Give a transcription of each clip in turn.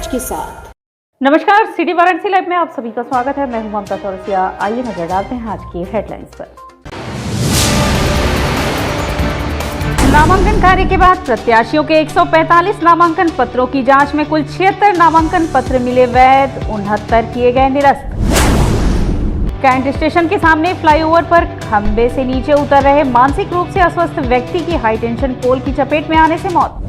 जांच के साथ। नमस्कार, सिटी वाराणसी लाइव में आप सभी का स्वागत है। मैं हूं ममता चौरसिया। आइए नजर डालते हैं आज की हेडलाइंस पर। नामांकन कार्य के बाद प्रत्याशियों के 145 नामांकन पत्रों की जांच में कुल 76 नामांकन पत्र मिले वैध, 69 किए गए निरस्त। कैंट स्टेशन के सामने फ्लाईओवर पर खंबे से नीचे उतर रहे मानसिक रूप से अस्वस्थ व्यक्ति की हाई टेंशन पोल की चपेट में आने से मौत।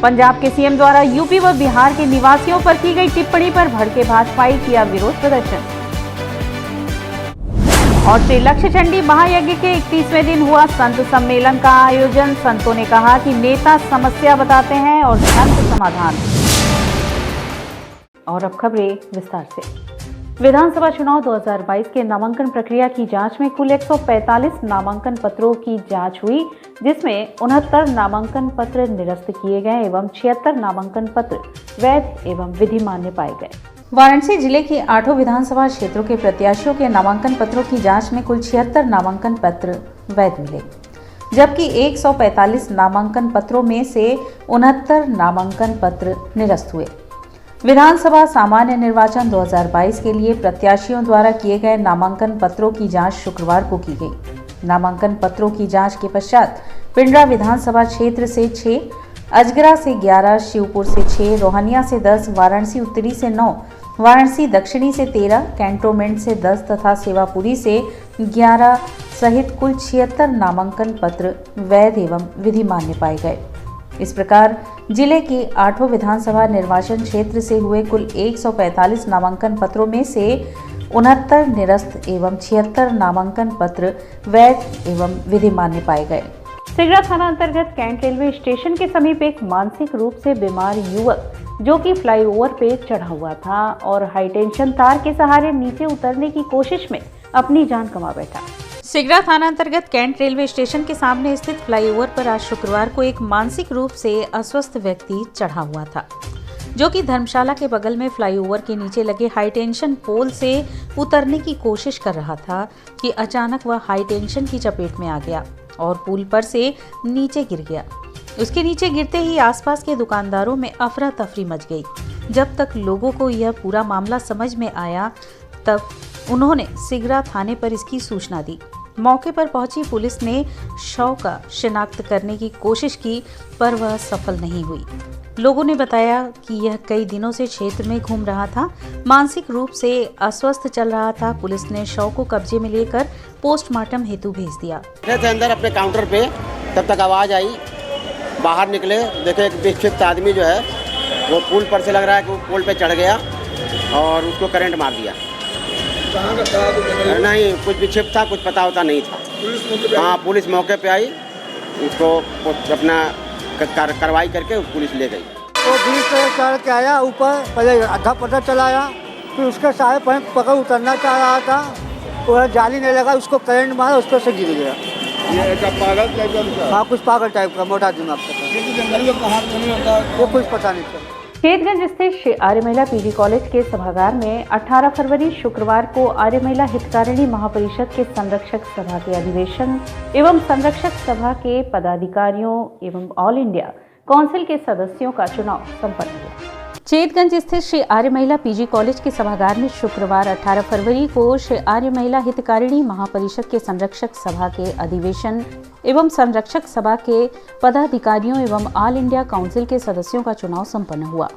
पंजाब के सीएम द्वारा यूपी व बिहार के निवासियों पर की गई टिप्पणी पर भड़के भाजपाई किया विरोध प्रदर्शन। और श्री लक्ष्य चंडी महायज्ञ के 31वें दिन हुआ संत सम्मेलन का आयोजन। संतों ने कहा कि नेता समस्या बताते हैं और संत समाधान। और अब खबरें विस्तार से। विधानसभा चुनाव 2022 के नामांकन प्रक्रिया की जांच में कुल 145 नामांकन पत्रों की जांच हुई, जिसमें 69 नामांकन पत्र निरस्त किए गए एवं 76 नामांकन पत्र वैध एवं विधि मान्य पाए गए। वाराणसी जिले के 8 विधानसभा क्षेत्रों के प्रत्याशियों के नामांकन पत्रों की जांच में कुल 76 नामांकन पत्र वैध मिले, जबकि 145 नामांकन पत्रों में से 69 नामांकन पत्र निरस्त हुए। विधानसभा सामान्य निर्वाचन 2022 के लिए प्रत्याशियों द्वारा किए गए नामांकन पत्रों की जांच शुक्रवार को की गई। नामांकन पत्रों की जांच के पश्चात पिंडरा विधानसभा क्षेत्र से 6, अजगरा से 11, शिवपुर से 6, रोहनिया से 10, वाराणसी उत्तरी से 9, वाराणसी दक्षिणी से 13, कैंटोनमेंट से 10 तथा सेवापुरी से 11 सहित कुल 76 नामांकन पत्र वैध एवं विधि मान्य पाए गए। इस प्रकार जिले के 8 विधानसभा निर्वाचन क्षेत्र से हुए कुल 145 नामांकन पत्रों में से 69 निरस्त एवं 76 नामांकन पत्र वैध एवं विधि मान्य पाए गए। सिगरा थाना अंतर्गत कैंट रेलवे स्टेशन के समीप एक मानसिक रूप से बीमार युवक जो कि फ्लाईओवर पे चढ़ा हुआ था और हाईटेंशन तार के सहारे नीचे उतरने की कोशिश में अपनी जान गंवा बैठा। सिगरा थाना अंतर्गत कैंट रेलवे स्टेशन के सामने स्थित फ्लाईओवर पर आज शुक्रवार को एक मानसिक रूप से अस्वस्थ व्यक्ति चढ़ा हुआ था, जो कि धर्मशाला के बगल में फ्लाईओवर के नीचे लगे हाई टेंशन पोल से उतरने की कोशिश कर रहा था कि अचानक वह हाई टेंशन की चपेट में आ गया और पुल पर से नीचे गिर गया। उसके नीचे गिरते ही आसपास के दुकानदारों में अफरा तफरी मच गई। जब तक लोगों को यह पूरा मामला समझ में आया, तब उन्होंने सिगरा थाने पर इसकी सूचना दी। मौके पर पहुंची पुलिस ने शव का शिनाख्त करने की कोशिश की, पर वह सफल नहीं हुई। लोगों ने बताया कि यह कई दिनों से क्षेत्र में घूम रहा था, मानसिक रूप से अस्वस्थ चल रहा था। पुलिस ने शव को कब्जे में लेकर पोस्टमार्टम हेतु भेज दिया। अंदर अपने काउंटर पे तब तक आवाज आई, बाहर निकले, देखे एक विक्षिप्त आदमी जो है वो पुल पर से लग रहा है कि वो पुल पे चढ़ गया और उसको करंट मार दिया। नहीं, कुछ विक्षिप्त था, कुछ पता होता नहीं था। हाँ, पुलिस मौके पे आई, उसको अपना कार्रवाई करके पुलिस ले गई। तो ब्रिज पे चढ़ के आया ऊपर, पहले आधा पता चलाया, फिर उसके सारे पैंट पकड़ उतरना चाह रहा था, वो जाली नहीं लगा, उसको करंट मारा, उस पर से गिर गया। ये पागल टाइप का? हाँ, कुछ पागल टाइप का, मोटा दिमाग का। वो कुछ पता नहीं था। खेतगंज स्थित श्री आर्य महिला पीजी कॉलेज के सभागार में 18 फरवरी शुक्रवार को आर्य महिला हितकारिणी महापरिषद के संरक्षक सभा के अधिवेशन एवं संरक्षक सभा के पदाधिकारियों एवं ऑल इंडिया काउंसिल के सदस्यों का चुनाव संपन्न हुआ। चेतगंज स्थित श्री आर्य महिला पीजी कॉलेज के सभागार में शुक्रवार 18 फरवरी को श्री आर्य महिला हितकारिणी महापरिषद के संरक्षक सभा के अधिवेशन एवं संरक्षक सभा के पदाधिकारियों एवं ऑल इंडिया काउंसिल के सदस्यों का चुनाव संपन्न हुआ।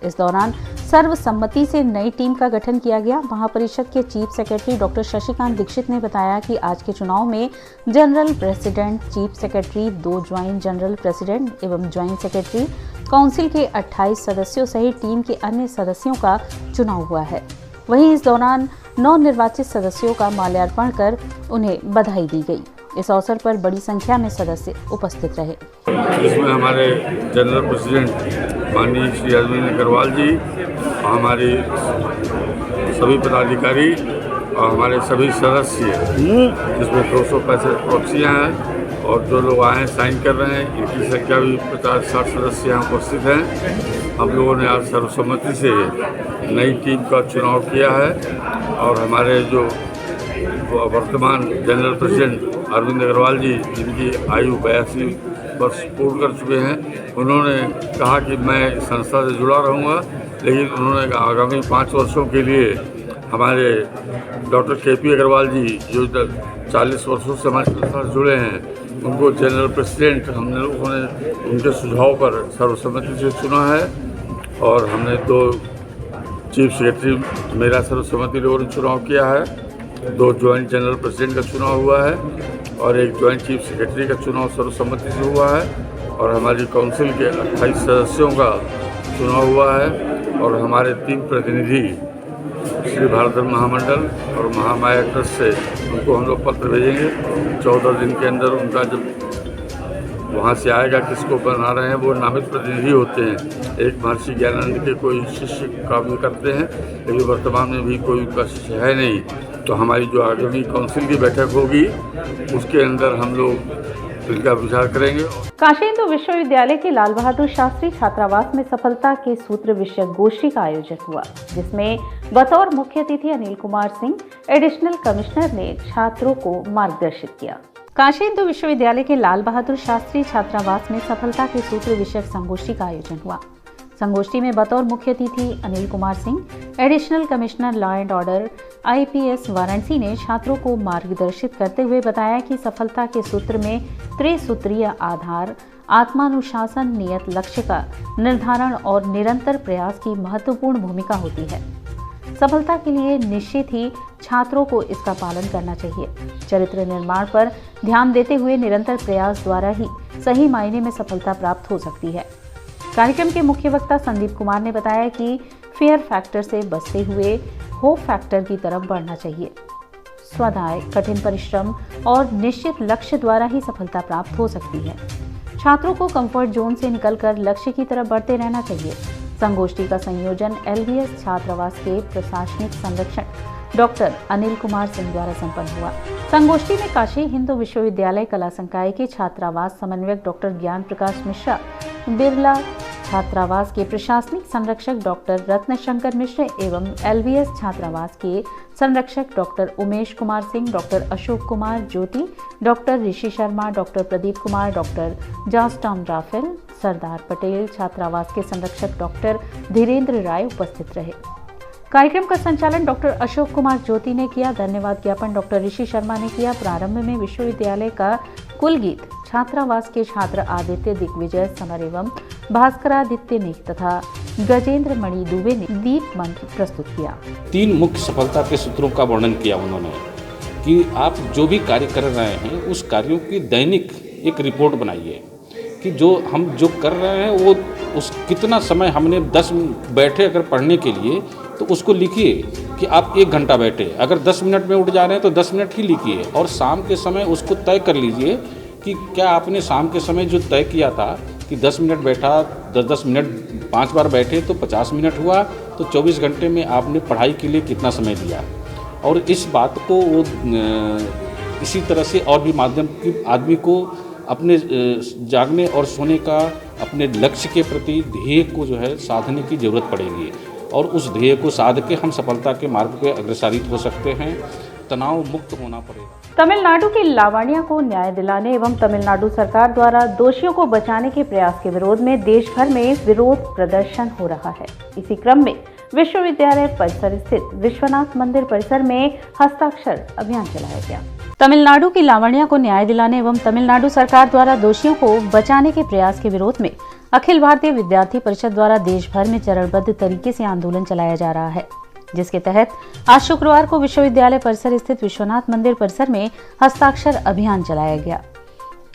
इस दौरान सर्वसम्मति से नई टीम का गठन किया गया। महापरिषद के chief secretary doctor Shashikant Dixit ने बताया कि आज के चुनाव में general president, chief secretary, 2 joint general president एवं ज्वाइंट सेक्रेटरी, काउंसिल के 28 सदस्यों सहित टीम के अन्य सदस्यों का चुनाव हुआ है। वहीं इस दौरान नवनिर्वाचित सदस्यों का माल्यार्पण कर उन्हें बधाई दी गई। इस अवसर पर बड़ी संख्या में सदस्य उपस्थित रहे। इसमें हमारे जनरल प्रेसिडेंट माननीय श्री अरविंद अग्रवाल जी, हमारे सभी पदाधिकारी और हमारे सभी सदस्य, जिसमें 265 प्रॉक्सियाँ हैं और जो लोग आए साइन कर रहे हैं, इनकी संख्या भी 50-60 सदस्य यहाँ उपस्थित हैं। हम लोगों ने आज सर्वसम्मति से नई टीम का चुनाव किया है और हमारे जो वर्तमान जनरल प्रेसिडेंट अरविंद अग्रवाल जी, जिनकी आयु 82 वर्ष पूर्ण कर चुके हैं। उन्होंने कहा कि मैं इस संस्था से जुड़ा रहूँगा, लेकिन उन्होंने आगामी 5 वर्षों के लिए हमारे डॉक्टर KP अग्रवाल जी जो 40 वर्षों से हमारे संस्था से जुड़े हैं, उनको जनरल प्रेसिडेंट हम लोगों ने उनके सुझाव पर सर्वसम्मति से चुना है। और हमने 2 चीफ सेक्रेटरी मेरा सर्वसम्मति लोगों ने चुनाव किया है, 2 ज्वाइंट जनरल प्रेसिडेंट का चुनाव हुआ है और 1 ज्वाइंट चीफ सेक्रेटरी का चुनाव सर्वसम्मति से हुआ है। और हमारी काउंसिल के 28 सदस्यों का चुनाव हुआ है और हमारे 3 प्रतिनिधि श्री भारत धर्म महामंडल और महामाया ट्रस्ट से उनको हम लोग पत्र भेजेंगे। 14 दिन के अंदर उनका जब वहाँ से आएगा किसको बना रहे हैं, वो नामित प्रतिनिधि होते हैं। एक महर्षि ज्ञानानंद के कोई शिष्य का भी करते हैं, लेकिन वर्तमान में भी कोई उनका शिष्य है नहीं। तो हमारी जो आगामी काउंसिल की बैठक होगी उसके अंदर हम लोग इनका विचार करेंगे। काशी हिंदू विश्वविद्यालय के लाल बहादुर शास्त्री छात्रावास में सफलता के सूत्र विषयक गोष्ठी का आयोजन हुआ, जिसमें बतौर मुख्य अतिथि अनिल कुमार सिंह एडिशनल कमिश्नर ने छात्रों को मार्गदर्शित किया। काशी हिंदू विश्वविद्यालय के लाल बहादुर शास्त्री छात्रावास में सफलता के सूत्र विषयक संगोष्ठी का आयोजन हुआ। संगोष्ठी में बतौर मुख्य अतिथि Anil Kumar Singh, additional commissioner law and order IPS Varanasi ने छात्रों को मार्गदर्शित करते हुए बताया कि सफलता के सूत्र में त्रिसूत्रीय आधार, आत्मानुशासन, नियत लक्ष्य का निर्धारण और निरंतर प्रयास की महत्वपूर्ण भूमिका होती है। सफलता के लिए निश्चित ही छात्रों को इसका पालन करना चाहिए। चरित्र निर्माण पर ध्यान देते हुए निरंतर प्रयास द्वारा ही सही मायने में सफलता प्राप्त हो सकती है। कार्यक्रम के मुख्य वक्ता संदीप कुमार ने बताया कि फेयर फैक्टर से बचते हुए होप फैक्टर की तरफ बढ़ना चाहिए। स्वाध्याय, कठिन परिश्रम और निश्चित लक्ष्य द्वारा ही सफलता प्राप्त हो सकती है। छात्रों को कंफर्ट जोन से निकलकर लक्ष्य की तरफ बढ़ते रहना चाहिए। संगोष्ठी का संयोजन LBS छात्रावास के प्रशासनिक संरक्षक डॉक्टर अनिल कुमार सिंह द्वारा संपन्न हुआ। संगोष्ठी में काशी हिंदू विश्वविद्यालय कला संकाय के छात्रावास समन्वयक डॉक्टर ज्ञान प्रकाश मिश्रा, बिरला छात्रावास के प्रशासनिक संरक्षक डॉक्टर रत्नशंकर मिश्र एवं LBS छात्रावास के संरक्षक doctor Umesh Kumar Singh, doctor Ashok Kumar Jyoti, doctor Rishi Sharma, doctor Pradeep Kumar, doctor Georgetown Raphael, Sardar Patel, छात्रावास के संरक्षक डॉक्टर धीरेन्द्र राय उपस्थित रहे। कार्यक्रम का संचालन डॉक्टर अशोक कुमार ज्योति ने किया। धन्यवाद ज्ञापन डॉक्टर ऋषि शर्मा ने किया। प्रारंभ में विश्वविद्यालय का कुल गीत छात्रावास के छात्र आदित्य दिग्विजय समर एवं भास्करादित्य ने तथा गजेंद्र मणि दुबे ने दीप मंत्र प्रस्तुत किया। 3 मुख्य सफलता के सूत्रों का वर्णन किया उन्होंने कि आप जो भी कार्य कर रहे हैं उस कार्यों की दैनिक एक रिपोर्ट बनाइए कि जो हम जो कर रहे हैं वो उस कितना समय हमने 10 बैठे अगर पढ़ने के लिए तो उसको लिखिए कि आप 1 घंटा बैठे, अगर 10 मिनट में उठ जा रहे हैं तो 10 मिनट ही लिखिए और शाम के समय उसको तय कर लीजिए कि क्या आपने शाम के समय जो तय किया था कि 10 मिनट बैठा, 10-10 मिनट 5 बार बैठे तो 50 मिनट हुआ, तो 24 घंटे में आपने पढ़ाई के लिए कितना समय दिया। और इस बात को वो इसी तरह से और भी माध्यम की आदमी को अपने जागने और सोने का अपने लक्ष्य के प्रति ध्येय को जो है साधने की ज़रूरत पड़ेगी और उस ध्येय को साध के हम सफलता के मार्ग पे अग्रसरित हो सकते हैं। तनाव मुक्त होना पड़ेगा। तमिलनाडु की लावण्या को न्याय दिलाने एवं तमिलनाडु सरकार द्वारा दोषियों को बचाने के प्रयास के विरोध में देश भर में विरोध प्रदर्शन हो रहा है। इसी क्रम में विश्वविद्यालय परिसर स्थित विश्वनाथ मंदिर परिसर में हस्ताक्षर अभियान चलाया गया। तमिलनाडु की लावण्या को न्याय दिलाने एवं तमिलनाडु सरकार द्वारा दोषियों को बचाने के प्रयास के विरोध में अखिल भारतीय विद्यार्थी परिषद द्वारा देश भर में चरणबद्ध तरीके से आंदोलन चलाया जा रहा है, जिसके तहत आज शुक्रवार को विश्वविद्यालय परिसर स्थित विश्वनाथ मंदिर परिसर में हस्ताक्षर अभियान चलाया गया।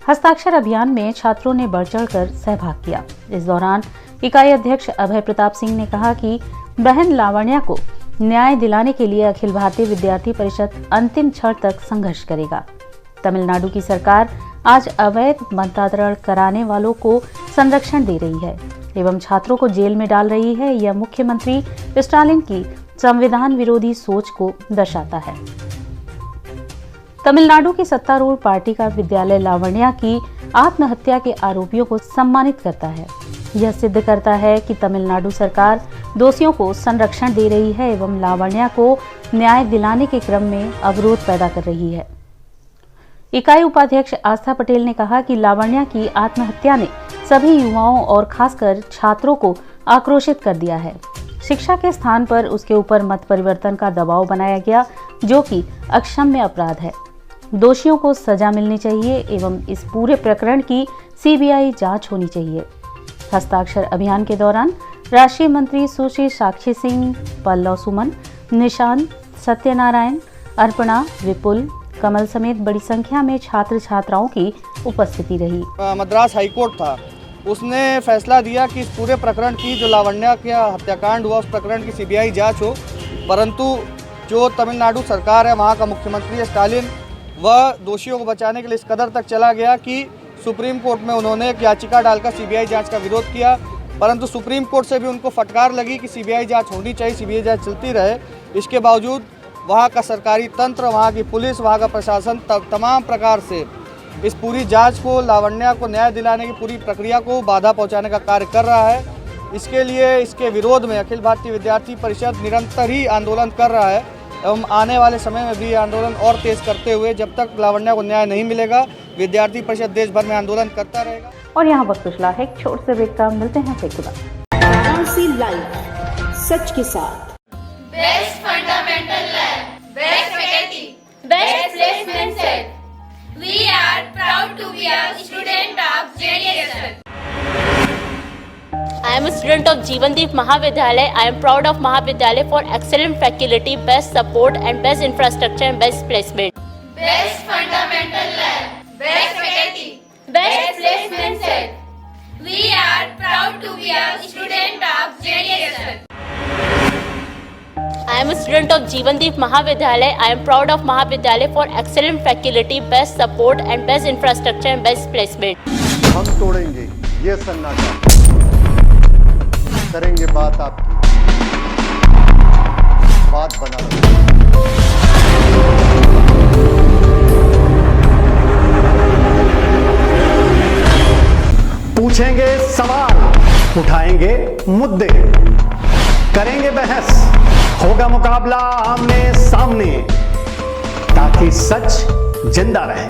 हस्ताक्षर अभियान में छात्रों ने बढ़ चढ़कर सहभाग किया। इस दौरान इकाई अध्यक्ष अभय प्रताप सिंह ने कहा कि बहन लावण्या को न्याय दिलाने के लिए अखिल भारतीय विद्यार्थी परिषद अंतिम क्षण तक संघर्ष करेगा। तमिलनाडु की सरकार आज अवैध मतदान कराने वालों को संरक्षण दे रही है एवं छात्रों को जेल में डाल रही है। यह मुख्यमंत्री स्टालिन की संविधान विरोधी सोच को दर्शाता है। तमिलनाडु की सत्तारूढ़ पार्टी का विद्यालय लावण्या की आत्महत्या के आरोपियों को सम्मानित करता है। यह सिद्ध करता है कि तमिलनाडु सरकार दोषियों को संरक्षण दे रही है एवं लावण्या को न्याय दिलाने के क्रम में अवरोध पैदा कर रही है। इकाई उपाध्यक्ष आस्था पटेल ने कहा कि लावण्या की आत्महत्या ने सभी युवाओं और खासकर छात्रों को आक्रोशित कर दिया है। शिक्षा के स्थान पर उसके ऊपर मत परिवर्तन का दबाव बनाया गया, जो कि अक्षम्य अपराध है। दोषियों को सजा मिलनी चाहिए एवं इस पूरे प्रकरण की सीबीआई जांच होनी चाहिए। हस्ताक्षर अभियान के दौरान राष्ट्रीय मंत्री सुश्री साक्षी सिंह, पल्लव सुमन, निशांत, सत्यनारायण, अर्पणा, विपुल, कमल समेत बड़ी संख्या में छात्र छात्राओं की उपस्थिति रही। मद्रास हाईकोर्ट था, उसने फैसला दिया कि इस पूरे प्रकरण की जो लावण्या का हत्याकांड हुआ उस प्रकरण की सीबीआई जांच हो, परंतु जो तमिलनाडु सरकार है, वहाँ का मुख्यमंत्री स्टालिन, वह दोषियों को बचाने के लिए इस कदर तक चला गया कि सुप्रीम कोर्ट में उन्होंने एक याचिका डालकर सीबीआई जांच का विरोध किया, परंतु सुप्रीम कोर्ट से भी उनको फटकार लगी कि सीबीआई जांच होनी चाहिए, सीबीआई जांच चलती रहे। इसके बावजूद वहाँ का सरकारी तंत्र, वहाँ की पुलिस, वहाँ का प्रशासन तमाम प्रकार से इस पूरी जांच को, लावण्या को न्याय दिलाने की पूरी प्रक्रिया को बाधा पहुँचाने का कार्य कर रहा है। इसके लिए, इसके विरोध में अखिल भारतीय विद्यार्थी परिषद निरंतर ही आंदोलन कर रहा है एवं आने वाले समय में भी आंदोलन और तेज करते हुए जब तक लावण्या को न्याय नहीं मिलेगा, विद्यार्थी परिषद देश भर में आंदोलन करता रहेगा। और यहाँ वक्त कुशला है, एक छोटे से ब्रेक का, मिलते हैं फिर बाद। वाराणसी लाइव, सच के साथ। Best fundamental lab, best faculty, best placement set. We are proud to be a student of JDSL. I am a student of Jeevandeep Mahavidyalaya. I am proud of Mahavidyalaya for excellent faculty, best support and best infrastructure and best placement. Best fundamental lab, best faculty, best placement set. We are proud to be a student of JDSL. I am a student of Jeevandeep Mahavidyalaya. I am proud of Mahavidyalaya for excellent faculty, best support and best infrastructure and best placement. हम तोड़ेंगे ये सन्नाटा, करेंगे बात आपकी, बात बना पूछेंगे सवाल, उठाएंगे मुद्दे, करेंगे बहस, होगा मुकाबला आमने सामने, ताकि सच जिंदा रहे।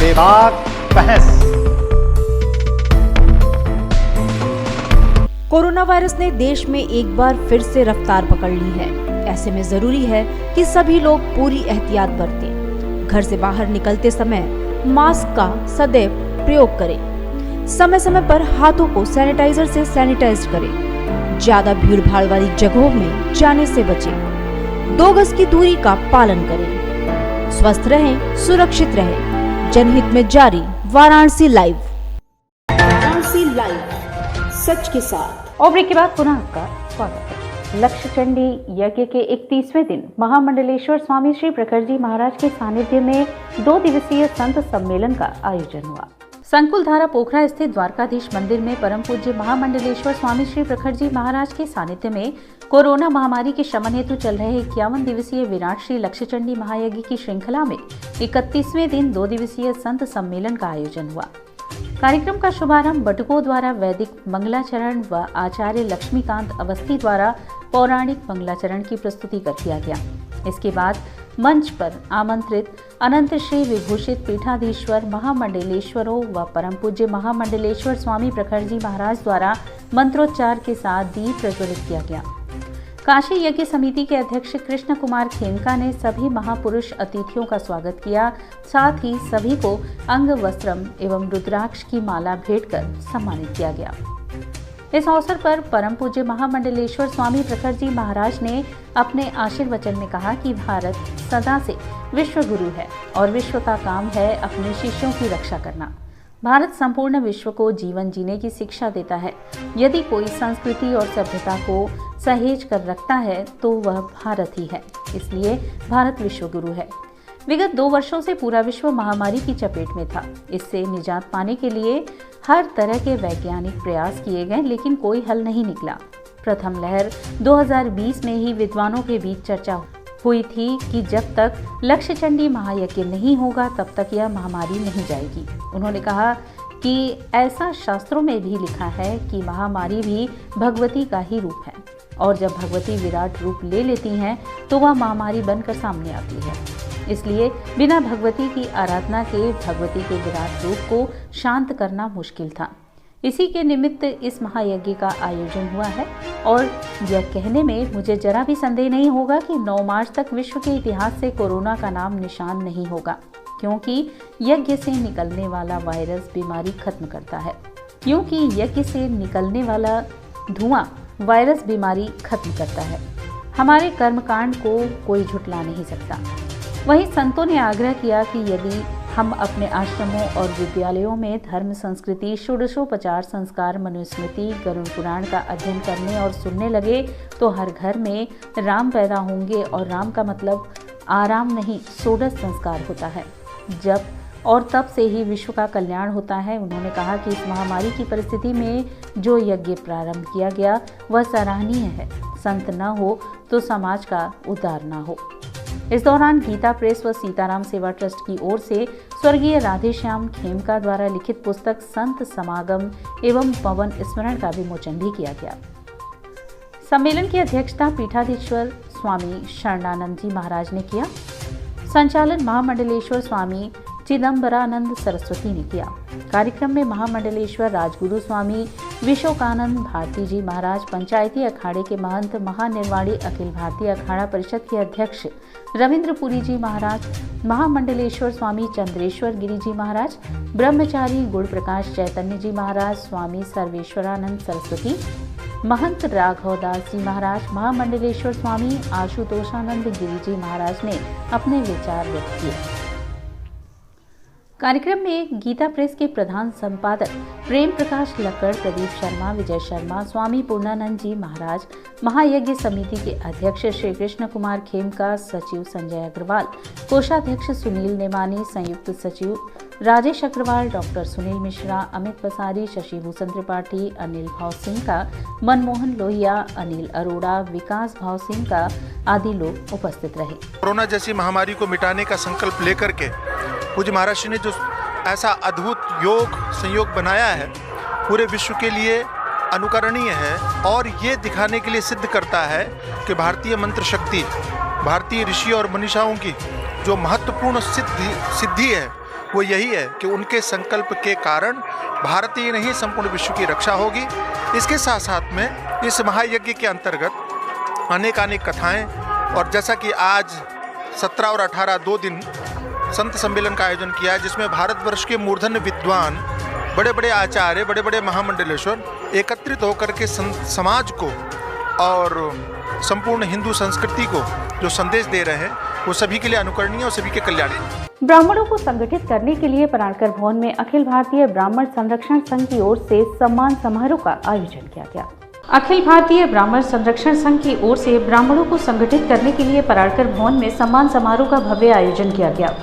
बेबाक बहस। कोरोना वायरस ने देश में एक बार फिर से रफ्तार पकड़ ली है। ऐसे में जरूरी है कि सभी लोग पूरी एहतियात बरतें। घर से बाहर निकलते समय मास्क का सदैव प्रयोग करें। समय समय पर हाथों को सैनिटाइजर से सैनिटाइज करें। ज्यादा भीड़ भाड़ वाली जगहों में जाने से बचें। 2 गज की दूरी का पालन करें। स्वस्थ रहें, सुरक्षित रहें। जनहित में जारी वाराणसी लाइव। वाराणसी लाइव, सच के साथ। और ब्रेक के बाद पुनः आपका स्वागत है। लक्ष्य चंडी यज्ञ के 31वें दिन महामंडलेश्वर स्वामी श्री प्रखरजी महाराज के सानिध्य में 2 दिवसीय संत सम्मेलन का आयोजन हुआ। संकुल धारा पोखरा स्थित द्वारकाधीश मंदिर में परम पूज्य महामंडलेश्वर स्वामी श्री प्रखरजी महाराज के सानिध्य में कोरोना महामारी के शमन हेतु चल रहे 51 दिवसीय विराट श्री लक्ष्यचंडी महायज्ञ की श्रृंखला में 31वें दिन 2 दिवसीय संत सम्मेलन का आयोजन हुआ। कार्यक्रम का शुभारंभ बटुकों द्वारा वैदिक मंगलाचरण व आचार्य लक्ष्मीकांत अवस्थी द्वारा पौराणिक मंगलाचरण की प्रस्तुति कर किया गया। इसके बाद मंच पर आमंत्रित अनंत श्री विभूषित पीठाधीश्वर महामंडलेश्वरों व परम पूज्य महामंडलेश्वर स्वामी प्रखरजी महाराज द्वारा मंत्रोच्चार के साथ दीप प्रज्वलित किया गया। काशी यज्ञ समिति के अध्यक्ष कृष्ण कुमार खेमका ने सभी महापुरुष अतिथियों का स्वागत किया। साथ ही सभी को अंग वस्त्रम एवं रुद्राक्ष की माला भेंट कर सम्मानित किया गया। इस अवसर पर परम पूज्य महामंडलेश्वर स्वामी प्रखरजी महाराज ने अपने आशीर्वचन में कहा कि भारत सदा से विश्व गुरु है और विश्व का काम है अपने शिष्यों की रक्षा करना। भारत संपूर्ण विश्व को जीवन जीने की शिक्षा देता है। यदि कोई संस्कृति और सभ्यता को सहेज कर रखता है तो वह भारत ही है। इसलिए भारत विश्व गुरु है। विगत 2 वर्षों से पूरा विश्व महामारी की चपेट में था। इससे निजात पाने के लिए हर तरह के वैज्ञानिक प्रयास किए गए, लेकिन कोई हल नहीं निकला। प्रथम लहर 2020 में ही विद्वानों के बीच चर्चा हुई थी कि जब तक लक्ष्यचंडी महायज्ञ नहीं होगा तब तक यह महामारी नहीं जाएगी। उन्होंने कहा कि ऐसा शास्त्रों में भी लिखा है कि महामारी भी भगवती का ही रूप है और जब भगवती विराट रूप ले लेती हैं तो वह महामारी बनकर सामने आती है। इसलिए बिना भगवती की आराधना के भगवती के विराट रूप को शांत करना मुश्किल था। इसी के निमित्त इस महायज्ञ का आयोजन हुआ है और यह कहने में मुझे जरा भी संदेह नहीं होगा कि 9 मार्च तक विश्व के इतिहास से कोरोना का नाम निशान नहीं होगा, क्योंकि यज्ञ से निकलने वाला वायरस बीमारी खत्म करता है। क्योंकि यज्ञ से निकलने वाला धुआं वायरस बीमारी खत्म करता है। हमारे कर्मकांड को कोई झुठला नहीं सकता। वहीं संतों ने आग्रह किया कि यदि हम अपने आश्रमों और विद्यालयों में धर्म, संस्कृति, षोडशोपचार संस्कार, मनुस्मृति, गरुड़ पुराण का अध्ययन करने और सुनने लगे तो हर घर में राम पैदा होंगे। और राम का मतलब आराम नहीं, षोडश संस्कार होता है। जब और तब से ही विश्व का कल्याण होता है। उन्होंने कहा कि इस महामारी की परिस्थिति में जो यज्ञ प्रारंभ किया गया वह सराहनीय है। संत न हो तो समाज का उद्धार न हो। इस दौरान गीता प्रेस व सीताराम सेवा ट्रस्ट की ओर से स्वर्गीय राधेश्याम खेमका द्वारा लिखित पुस्तक संत समागम एवं पवन स्मरण का विमोचन भी किया गया। सम्मेलन की अध्यक्षता पीठाधीश्वर स्वामी शरणानंद जी महाराज ने किया। संचालन महामंडलेश्वर स्वामी चिदम्बरानंद सरस्वती ने किया। कार्यक्रम में महामंडलेश्वर राजगुरु स्वामी विशोकानंद भारती जी महाराज, पंचायती अखाड़े के महंत, महानिर्वाणी अखिल भारतीय अखाड़ा परिषद के अध्यक्ष रविंद्रपुरी जी महाराज, महामंडलेश्वर स्वामी चंद्रेश्वर गिरी जी महाराज, ब्रह्मचारी गुण प्रकाश चैतन्य जी महाराज, स्वामी सर्वेश्वरानंद सरस्वती, महंत राघवदास जी महाराज, महामंडलेश्वर स्वामी आशुतोषानंद गिरी जी महाराज ने अपने विचार व्यक्त किए। कार्यक्रम में गीता प्रेस के प्रधान संपादक प्रेम प्रकाश लक्कड़, प्रदीप शर्मा, विजय शर्मा, स्वामी पूर्णानंद जी महाराज, महायज्ञ समिति के अध्यक्ष श्री कृष्ण कुमार खेमका, सचिव संजय अग्रवाल, कोषाध्यक्ष सुनील नेमानी, संयुक्त सचिव राजेश अग्रवाल, डॉक्टर सुनील मिश्रा, अमित पसारी, शशि भूषण त्रिपाठी, अनिल भाव सिंह का, मनमोहन लोहिया, अनिल अरोड़ा, विकास भाव सिंह का आदि लोग उपस्थित रहे। कोरोना जैसी महामारी को मिटाने का संकल्प लेकर के पूज्य महाराज जी ने जो ऐसा अद्भुत योग संयोग बनाया है पूरे विश्व के लिए अनुकरणीय है और ये दिखाने के लिए सिद्ध करता है कि भारतीय मंत्र शक्ति, भारतीय ऋषि और मनीषाओं की जो महत्वपूर्ण सिद्धि है वो यही है कि उनके संकल्प के कारण भारत ही नहीं संपूर्ण विश्व की रक्षा होगी। इसके साथ साथ में इस महायज्ञ के अंतर्गत अनेक कथाएं और जैसा कि आज 17 और 18 2 दिन संत सम्मेलन का आयोजन किया है, जिसमें भारतवर्ष के मूर्धन्य विद्वान, बड़े बड़े आचार्य, बड़े बड़े महामंडलेश्वर एकत्रित होकर के समाज को और संपूर्ण हिंदू संस्कृति को जो संदेश दे रहे हैं वो सभी के लिए अनुकरणीय और सभी के कल्याण। ब्राह्मणों को संगठित करने के लिए पराड़कर भवन में अखिल भारतीय ब्राह्मण संरक्षण संघ की ओर से सम्मान समारोह का आयोजन किया गया। अखिल भारतीय ब्राह्मण संरक्षण संघ की ओर से ब्राह्मणों को संगठित करने के लिए पराड़कर भवन में सम्मान समारोह का भव्य आयोजन किया गया।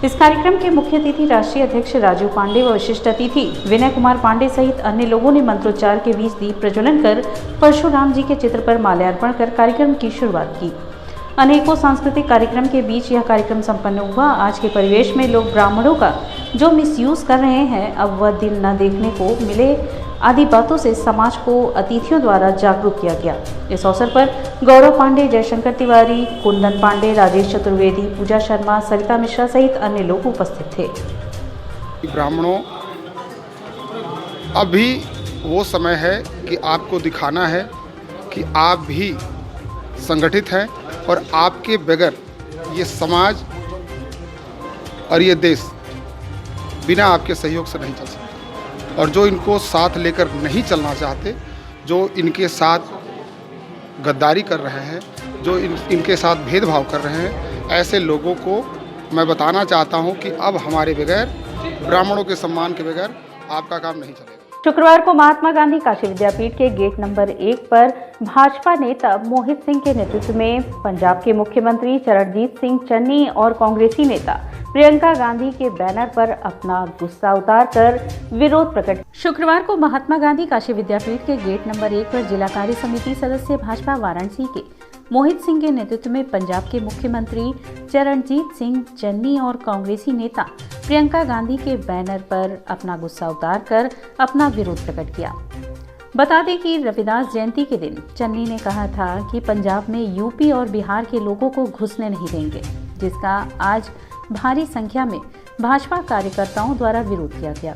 इस कार्यक्रम के मुख्य अतिथि राष्ट्रीय अध्यक्ष राजू पांडे व विशिष्ट अतिथि विनय कुमार पांडे सहित अन्य लोगों ने मंत्रोच्चार के बीच दीप प्रज्वलन कर परशुराम जी के चित्र पर माल्यार्पण कर कार्यक्रम की शुरुआत की। अनेकों सांस्कृतिक कार्यक्रम के बीच यह कार्यक्रम संपन्न हुआ। आज के परिवेश में लोग ब्राह्मणों का जो मिसयूज कर रहे हैं, अब वह दिन न देखने को मिले आदि बातों से समाज को अतिथियों द्वारा जागरूक किया गया। इस अवसर पर गौरव पांडे, जयशंकर तिवारी, कुंदन पांडे, राजेश चतुर्वेदी, पूजा शर्मा, सरिता मिश्रा सहित अन्य लोग उपस्थित थे। ब्राह्मणों, अभी वो समय है कि आपको दिखाना है कि आप भी संगठित हैं और आपके बगैर ये समाज और ये देश बिना आपके सहयोग से नहीं चल सकता। और जो इनको साथ लेकर नहीं चलना चाहते, जो इनके साथ गद्दारी कर रहे हैं, जो इनके साथ भेदभाव कर रहे हैं, ऐसे लोगों को मैं बताना चाहता हूं कि अब हमारे बगैर, ब्राह्मणों के सम्मान के बगैर आपका काम नहीं चलेगा। शुक्रवार को महात्मा गांधी काशी विद्यापीठ के गेट नंबर 1 पर भाजपा नेता मोहित सिंह के नेतृत्व में पंजाब के मुख्यमंत्री चरणजीत सिंह चन्नी और कांग्रेसी नेता प्रियंका गांधी के बैनर पर अपना गुस्सा उतारकर विरोध प्रकट। शुक्रवार को महात्मा गांधी काशी विद्यापीठ के गेट नंबर 1 पर जिला कार्य समिति सदस्य भाजपा वाराणसी के मोहित सिंह के नेतृत्व में पंजाब के मुख्यमंत्री चरणजीत सिंह चन्नी और कांग्रेसी नेता प्रियंका गांधी के बैनर पर अपना गुस्सा उतारकर अपना विरोध प्रकट किया। बता दें कि रविदास जयंती के दिन चन्नी ने कहा था कि पंजाब में यूपी और बिहार के लोगों को घुसने नहीं देंगे, जिसका आज भारी संख्या में भाजपा कार्यकर्ताओं द्वारा विरोध किया गया,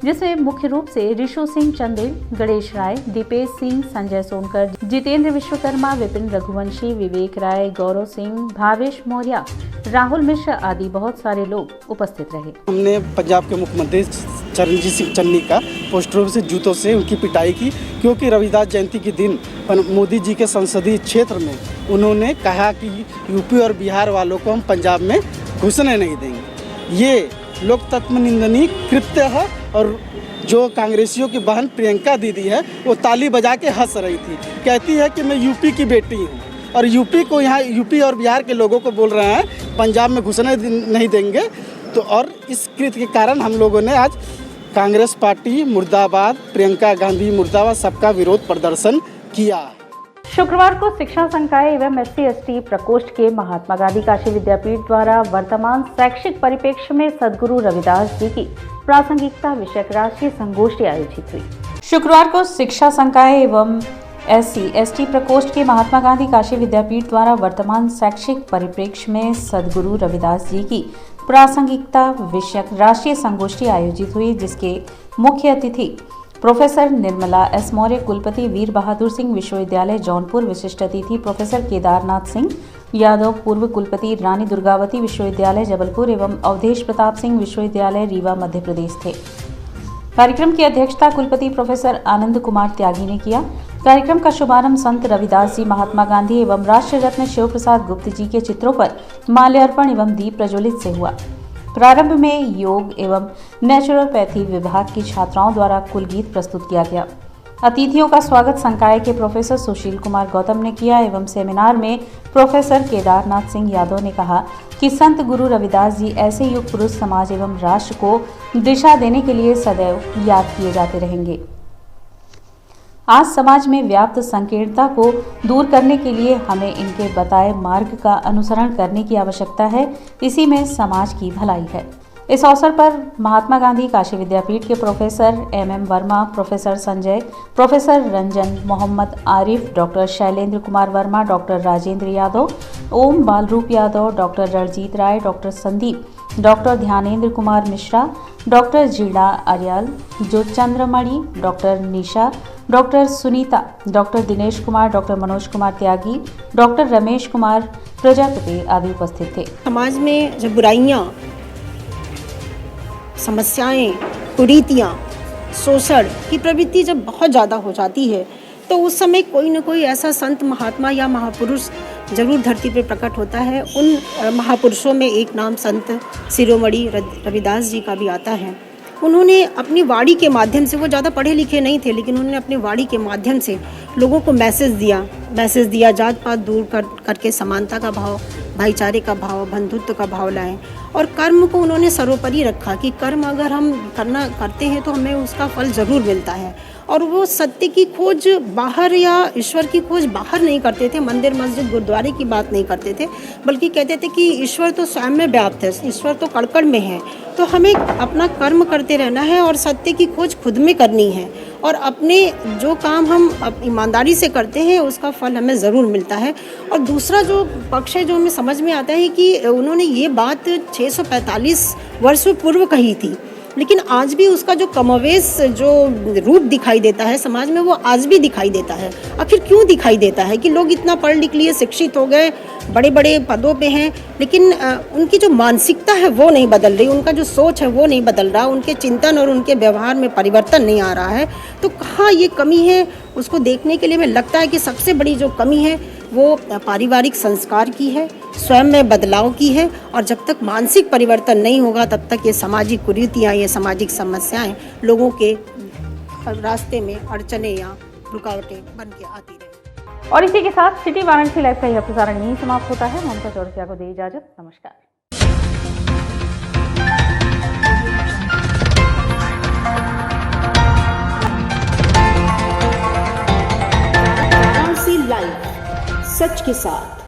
जिसमें मुख्य रूप से ऋषु सिंह चंदेल, गणेश राय, दीपेश सिंह, संजय सोनकर, जितेंद्र विश्वकर्मा, विपिन रघुवंशी, विवेक राय, गौरव सिंह, भावेश मौर्य, राहुल मिश्र आदि बहुत सारे लोग उपस्थित रहे। हमने पंजाब के मुख्यमंत्री चरणजीत सिंह चन्नी का पोस्टरों से जूतों से उनकी पिटाई की, क्योंकि रविदास जयंती के दिन मोदी जी के संसदीय क्षेत्र में उन्होंने कहा कि यूपी और बिहार वालों को हम पंजाब में घुसने नहीं देंगे। ये लोकतंत्र निंदनीय कृत्य है। और जो कांग्रेसियों की बहन प्रियंका दीदी है वो ताली बजा के हंस रही थी, कहती है कि मैं यूपी की बेटी हूँ, और यूपी को यहाँ यूपी और बिहार के लोगों को बोल रहे हैं पंजाब में घुसने नहीं देंगे। तो और इस कृत्य के कारण हम लोगों ने आज कांग्रेस पार्टी मुर्दाबाद, प्रियंका गांधी मुर्दाबाद सबका विरोध प्रदर्शन किया। शुक्रवार को शिक्षा संकाय एवं SC/ST प्रकोष्ठ के महात्मा गांधी काशी विद्यापीठ द्वारा वर्तमान शैक्षिक परिप्रेक्ष्य में सद्गुरु रविदास जी की प्रासंगिकता विषयक राष्ट्रीय संगोष्ठी आयोजित हुई। शुक्रवार को शिक्षा संकाय एवं SC/ST प्रकोष्ठ के महात्मा गांधी काशी विद्यापीठ द्वारा वर्तमान शैक्षिक परिप्रेक्ष्य में सद्गुरु रविदास जी की प्रासंगिकता विषयक राष्ट्रीय संगोष्ठी आयोजित हुई, जिसके मुख्य अतिथि प्रोफेसर निर्मला S. मौर्य, कुलपति वीर बहादुर सिंह विश्वविद्यालय जौनपुर, विशिष्ट अतिथि प्रोफेसर केदारनाथ सिंह यादव, पूर्व कुलपति रानी दुर्गावती विश्वविद्यालय जबलपुर एवं अवधेश प्रताप सिंह विश्वविद्यालय रीवा मध्य प्रदेश थे। कार्यक्रम की अध्यक्षता कुलपति प्रोफेसर आनंद कुमार त्यागी ने किया। कार्यक्रम का शुभारंभ संत रविदास जी, महात्मा गांधी एवं राष्ट्र रत्न शिव प्रसाद गुप्त जी के चित्रों पर माल्यार्पण एवं दीप प्रज्वलित से हुआ। प्रारंभ में योग एवं नेचुरोपैथी विभाग की छात्राओं द्वारा कुल गीत प्रस्तुत किया गया। अतिथियों का स्वागत संकाय के प्रोफेसर सुशील कुमार गौतम ने किया एवं सेमिनार में प्रोफेसर केदारनाथ सिंह यादव ने कहा कि संत गुरु रविदास जी ऐसे युग पुरुष समाज एवं राष्ट्र को दिशा देने के लिए सदैव याद किए जाते रहेंगे। आज समाज में व्याप्त संकीर्णता को दूर करने के लिए हमें इनके बताए मार्ग का अनुसरण करने की आवश्यकता है। इसी में समाज की भलाई है। इस अवसर पर महात्मा गांधी काशी विद्यापीठ के professor MM Verma, professor Sanjay, professor Ranjan, Mohammad Arif, doctor Shailendra Kumar Verma, doctor Rajendra Yadav, Om Balroop Yadav, doctor Ranjit Rai, doctor Sandeep, doctor Dhyanendra Kumar Mishra, doctor Jeeda Ariyal, जो Chandramani, doctor Nisha, doctor Sunita, doctor Dinesh Kumar, doctor Manoj Kumar Tyagi, doctor Ramesh Kumar Prajapati आदि उपस्थित थे। समाज में जब बुराइयां, समस्याएं, कुरीतियां, शोषण की प्रवृत्ति जब बहुत ज़्यादा हो जाती है तो उस समय कोई न कोई ऐसा संत, महात्मा या महापुरुष जरूर धरती पर प्रकट होता है। उन महापुरुषों में एक नाम संत शिरोमणि रविदास जी का भी आता है। उन्होंने अपनी वाणी के माध्यम से, वो ज़्यादा पढ़े लिखे नहीं थे, लेकिन उन्होंने अपनी वाणी के माध्यम से लोगों को मैसेज दिया जात पात दूर करके समानता का भाव, भाईचारे का भाव, बंधुत्व का भाव लाएं। और कर्म को उन्होंने सर्वोपरि रखा कि कर्म अगर हम करते हैं तो हमें उसका फल ज़रूर मिलता है। और वो सत्य की खोज बाहर या ईश्वर की खोज बाहर नहीं करते थे, मंदिर मस्जिद गुरुद्वारे की बात नहीं करते थे, बल्कि कहते थे कि ईश्वर तो स्वयं में व्याप्त है, ईश्वर तो कण-कण में है। तो हमें अपना कर्म करते रहना है और सत्य की खोज खुद में करनी है। और अपने जो काम हम ईमानदारी से करते हैं उसका फल हमें ज़रूर मिलता है। और दूसरा जो पक्ष है, जो हमें समझ में आता है कि उन्होंने ये बात 645 वर्षों पूर्व कही थी, लेकिन आज भी उसका जो कमोवेश जो रूप दिखाई देता है समाज में, वो आज भी दिखाई देता है। आखिर क्यों दिखाई देता है कि लोग इतना पढ़ लिख लिए, शिक्षित हो गए, बड़े बड़े पदों पे हैं, लेकिन उनकी जो मानसिकता है वो नहीं बदल रही, उनका जो सोच है वो नहीं बदल रहा, उनके चिंतन और उनके व्यवहार में परिवर्तन नहीं आ रहा है। तो कहाँ ये कमी है, उसको देखने के लिए हमें लगता है कि सबसे बड़ी जो कमी है वो पारिवारिक संस्कार की है, स्वयं में बदलाव की है। और जब तक मानसिक परिवर्तन नहीं होगा तब तक ये सामाजिक कुरीतियाँ, ये सामाजिक समस्याएं लोगों के रास्ते में अड़चने या रुकावटें बन के आती रहे। और इसी के साथ सिटी वाराणसी लाइव का यह प्रसारण यहीं समाप्त होता है। ममता चौरसिया को दे इजाजत। नमस्कार। वाराणसी लाइव, सच के साथ।